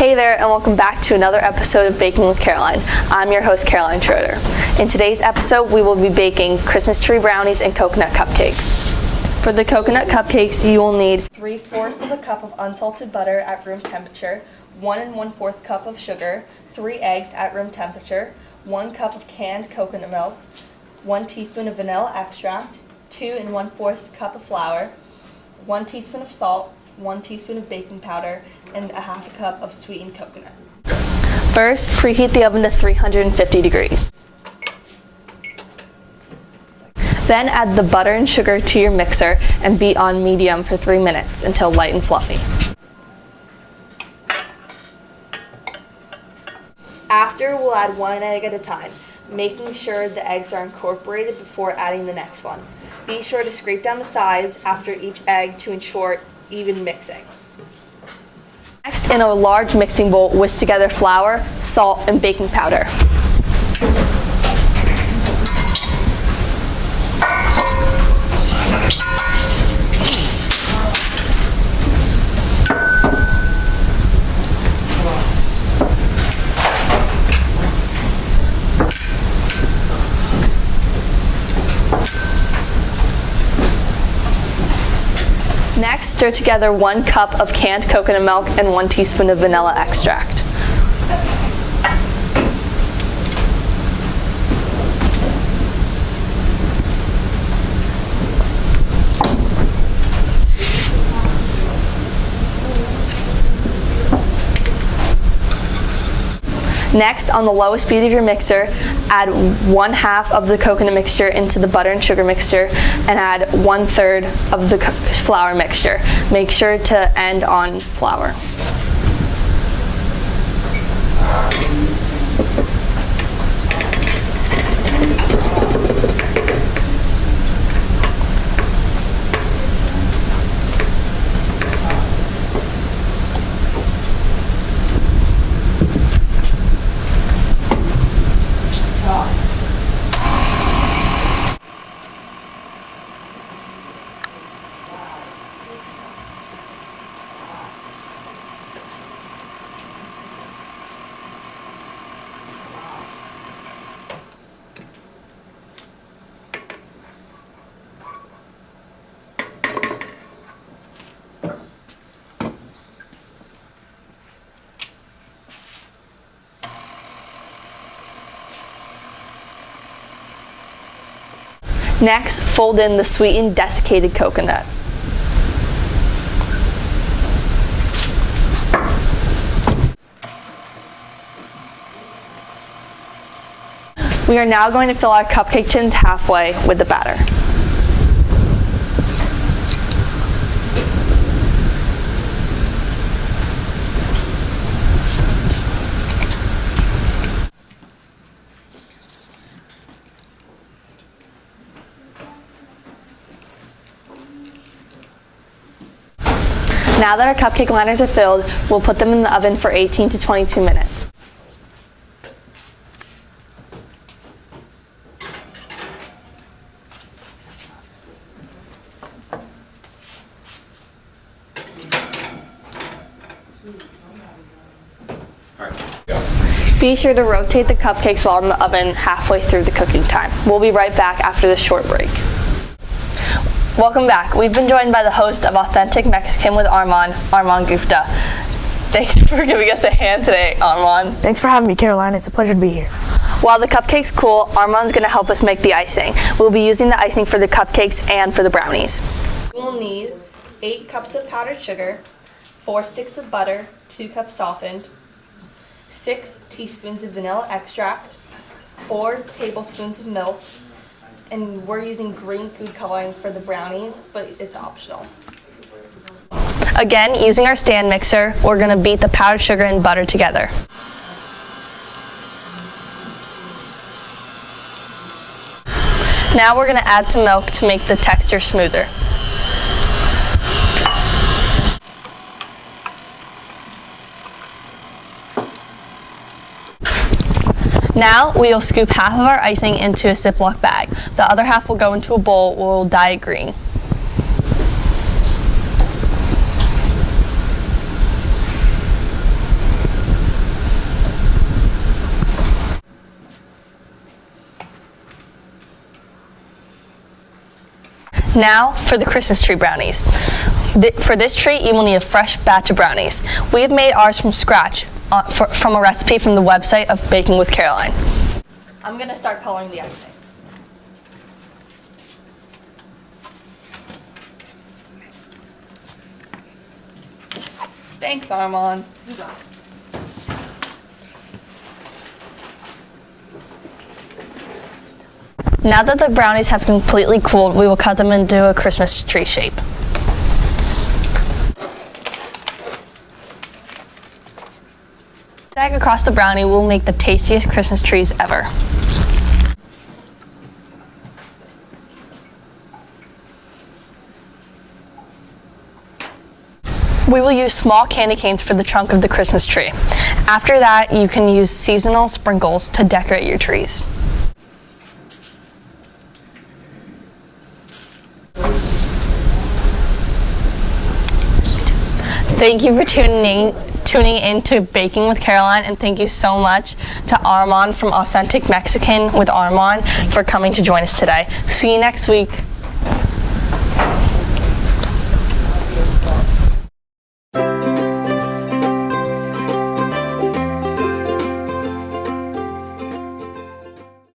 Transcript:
Hey there, and welcome back to another episode of Baking with Caroline. I'm your host, Caroline Schroeder. In today's episode, we will be baking Christmas tree brownies and coconut cupcakes. For the coconut cupcakes, you will need 3/4 of a cup of unsalted butter at room temperature, 1 1/4 cup of sugar, 3 eggs at room temperature, 1 cup of canned coconut milk, 1 teaspoon of vanilla extract, 2 1/4 cup of flour, 1 teaspoon of salt, 1 teaspoon of baking powder, and a 1/2 cup of sweetened coconut. First, preheat the oven to 350 degrees. Then add the butter and sugar to your mixer and beat on medium for 3 minutes until light and fluffy. After, we'll add 1 egg at a time, making sure the eggs are incorporated before adding the next one. Be sure to scrape down the sides after each egg to ensure even mixing. Next, in a large mixing bowl, whisk together flour, salt, and baking powder. Next, stir together 1 cup of canned coconut milk and 1 teaspoon of vanilla extract. Next, on the lowest speed of your mixer, add 1/2 of the coconut mixture into the butter and sugar mixture and add 1/3 of the flour mixture. Make sure to end on flour. Next, fold in the sweetened desiccated coconut. We are now going to fill our cupcake tins halfway with the batter. Now that our cupcake liners are filled, we'll put them in the oven for 18 to 22 minutes. Be sure to rotate the cupcakes while in the oven halfway through the cooking time. We'll be right back after this short break. Welcome back. We've been joined by the host of Authentic Mexican with Armand Gupta. Thanks for giving us a hand today, Armand. Thanks for having me, Caroline. It's a pleasure to be here. While the cupcakes cool, Armand's going to help us make the icing. We'll be using the icing for the cupcakes and for the brownies. We'll need 8 cups of powdered sugar, 4 sticks of butter, 2 cups softened, 6 teaspoons of vanilla extract, 4 tablespoons of milk, and we're using green food coloring for the brownies, but it's optional. Again, using our stand mixer, we're going to beat the powdered sugar and butter together. Now we're going to add some milk to make the texture smoother. Now we'll scoop half of our icing into a Ziploc bag. The other half will go into a bowl where we'll dye it green. Now for the Christmas tree brownies. For this treat, you will need a fresh batch of brownies. We have made ours from scratch from a recipe from the website of Baking with Caroline. I'm going to start coloring the icing. Thanks, Armand. Now that the brownies have completely cooled, we will cut them into a Christmas tree shape. Zag across the brownie will make the tastiest Christmas trees ever. We will use small candy canes for the trunk of the Christmas tree. After that, you can use seasonal sprinkles to decorate your trees. Thank you for tuning in to Baking with Caroline, and thank you so much to Armand from Authentic Mexican with Armand for coming to join us today. See you next week.